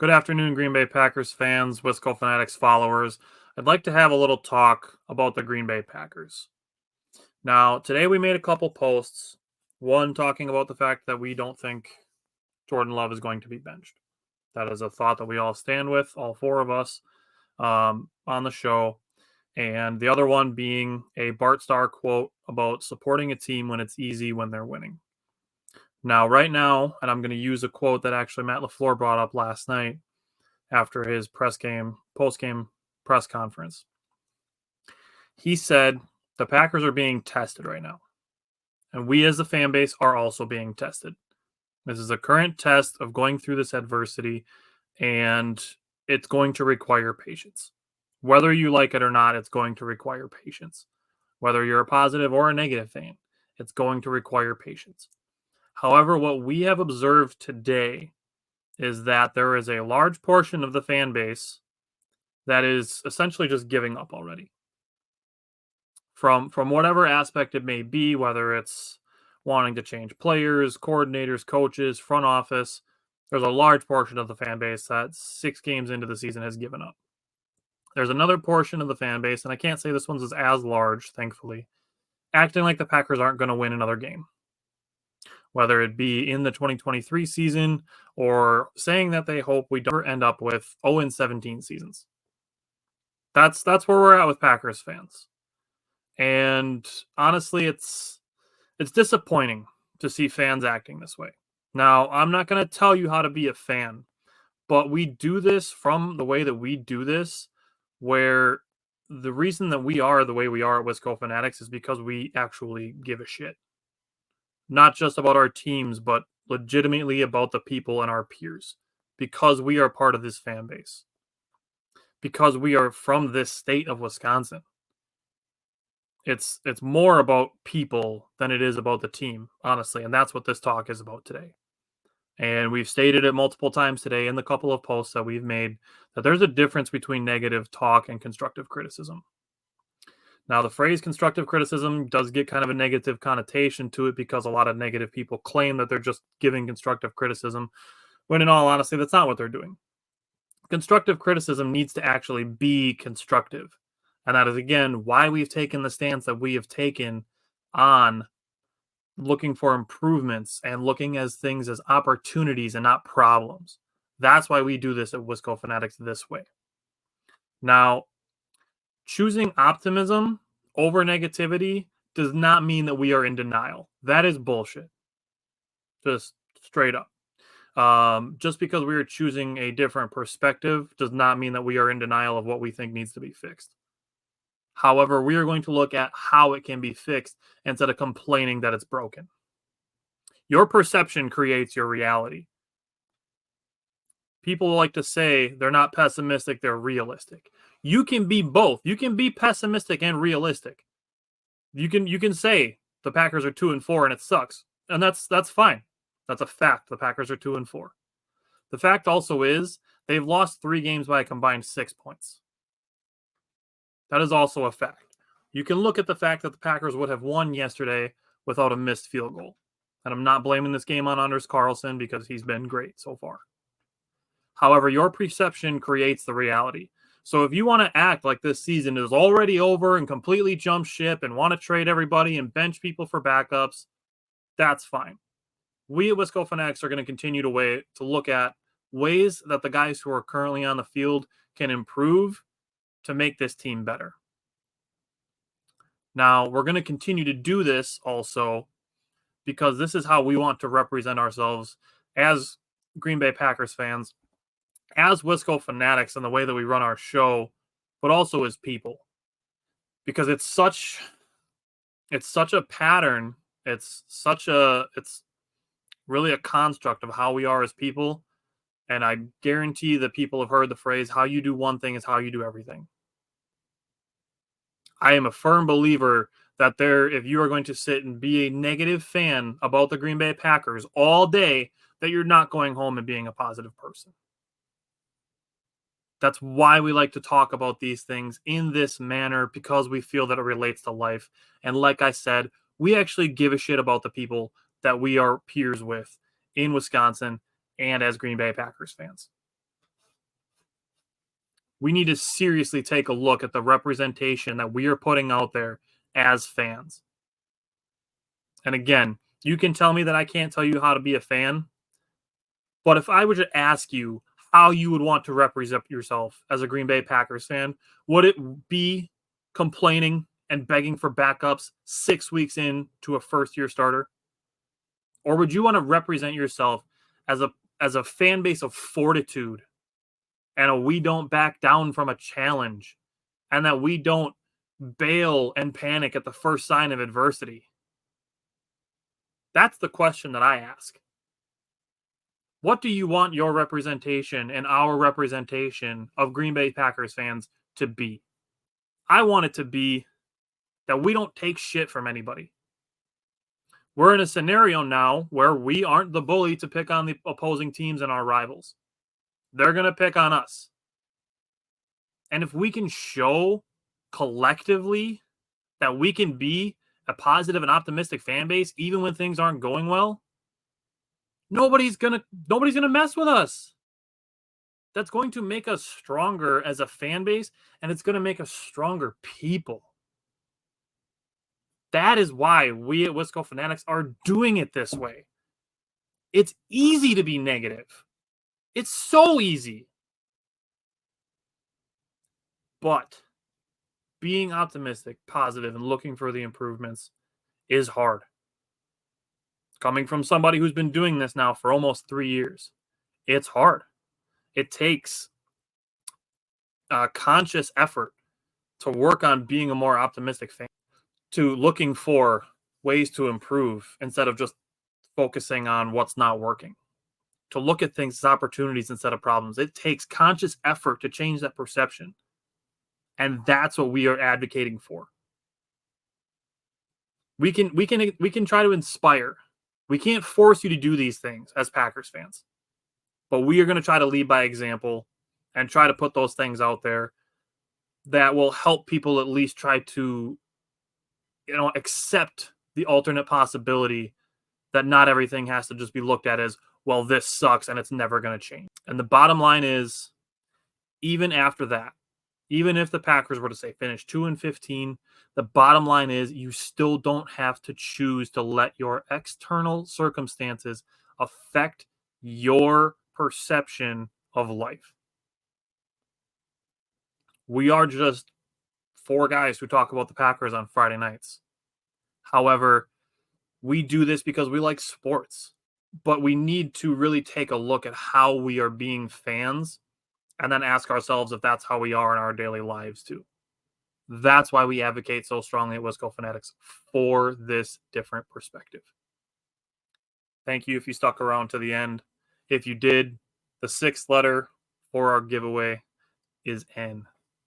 Good afternoon, Green Bay Packers fans, Wisco Fanatics followers. I'd like to have a little talk about the Green Bay Packers. Now, today we made a couple posts. One talking about the fact that we don't think Jordan Love is going to be benched. That is a thought that we all stand with, all four of us on the show. And the other one being a Bart Starr quote about supporting a team when it's easy when they're winning. Now, right now, and I'm going to use a quote that actually Matt LaFleur brought up last night after his post-game press conference. He said, the Packers are being tested right now. And we as the fan base are also being tested. This is a current test of going through this adversity, and it's going to require patience. Whether you like it or not, it's going to require patience. Whether you're a positive or a negative fan, it's going to require patience. However, what we have observed today is that there is a large portion of the fan base that is essentially just giving up already. From whatever aspect it may be, whether it's wanting to change players, coordinators, coaches, front office, there's a large portion of the fan base that 6 games into the season has given up. There's another portion of the fan base, and I can't say this one's as large, thankfully, acting like the Packers aren't going to win another game. Whether it be in the 2023 season or saying that they hope we don't end up with 0-17 seasons. That's where we're at with Packers fans. And honestly, it's disappointing to see fans acting this way. Now, I'm not going to tell you how to be a fan, but we do this from the way that we do this, where the reason that we are the way we are at Wisco Fanatics is because we actually give a shit. Not just about our teams, but legitimately about the people and our peers, because we are part of this fan base, because we are from this state of Wisconsin. It's more about people than it is about the team, honestly, and that's what this talk is about today. And we've stated it multiple times today in the couple of posts that we've made that there's a difference between negative talk and constructive criticism. Now, the phrase constructive criticism does get kind of a negative connotation to it because a lot of negative people claim that they're just giving constructive criticism, when in all honesty, that's not what they're doing. Constructive criticism needs to actually be constructive. And that is, again, why we've taken the stance that we have taken on looking for improvements and looking at things as opportunities and not problems. That's why we do this at Wisco Fanatics this way. Now, choosing optimism over negativity does not mean that we are in denial. That is bullshit. Just straight up. Just because we are choosing a different perspective does not mean that we are in denial of what we think needs to be fixed. However, we are going to look at how it can be fixed instead of complaining that it's broken. Your perception creates your reality. People like to say they're not pessimistic, they're realistic. You can be both. You can be pessimistic and realistic. You can say the Packers are 2-4 and it sucks. And that's fine. That's a fact. The Packers are 2-4. The fact also is they've lost 3 games by a combined 6 points. That is also a fact. You can look at the fact that the Packers would have won yesterday without a missed field goal. And I'm not blaming this game on Anders Carlson because he's been great so far. However, your perception creates the reality. So if you want to act like this season is already over and completely jump ship and want to trade everybody and bench people for backups, that's fine. We at Wisco Fanatics are going to continue to look at ways that the guys who are currently on the field can improve to make this team better. Now, we're going to continue to do this also because this is how we want to represent ourselves as Green Bay Packers fans, as Wisco Fanatics, and the way that we run our show, but also as people. Because it's such a pattern, it's really a construct of how we are as people. And I guarantee that people have heard the phrase, how you do one thing is how you do everything. I am a firm believer that if you are going to sit and be a negative fan about the Green Bay Packers all day, that you're not going home and being a positive person. That's why we like to talk about these things in this manner, because we feel that it relates to life. And like I said, we actually give a shit about the people that we are peers with in Wisconsin and as Green Bay Packers fans. we need to seriously take a look at the representation that we are putting out there as fans. And again, you can tell me that I can't tell you how to be a fan, but if I were to ask you how you would want to represent yourself as a Green Bay Packers fan, would it be complaining and begging for backups 6 weeks into a first-year starter? Or would you want to represent yourself as a fan base of fortitude and we don't back down from a challenge and that we don't bail and panic at the first sign of adversity? That's the question that I ask. What do you want your representation and our representation of Green Bay Packers fans to be? I want it to be that we don't take shit from anybody. We're in a scenario now where we aren't the bully to pick on the opposing teams and our rivals. They're going to pick on us. And if we can show collectively that we can be a positive and optimistic fan base even when things aren't going well, nobody's gonna mess with us. That's going to make us stronger as a fan base, and it's going to make us stronger people. That is why we at Wisco Fanatics are doing it this way. It's easy to be negative. It's so easy. But being optimistic, positive, and looking for the improvements is hard. Coming from somebody who's been doing this now for almost 3 years, it's hard. It takes a conscious effort to work on being a more optimistic fan, to looking for ways to improve instead of just focusing on what's not working, to look at things as opportunities instead of problems. It takes conscious effort to change that perception. And that's what we are advocating for. We can try to inspire. We can't force you to do these things as Packers fans. But we are going to try to lead by example and try to put those things out there that will help people at least try to, accept the alternate possibility that not everything has to just be looked at as, well, this sucks and it's never going to change. And the bottom line is, even after that, even if the Packers were to say finish 2-15, the bottom line is you still don't have to choose to let your external circumstances affect your perception of life. We are just 4 guys who talk about the Packers on Friday nights. However, we do this because we like sports, but we need to really take a look at how we are being fans and then ask ourselves if that's how we are in our daily lives too. That's why we advocate so strongly at Wisco Fanatics for this different perspective. Thank you if you stuck around to the end. If you did, the 6th letter for our giveaway is N.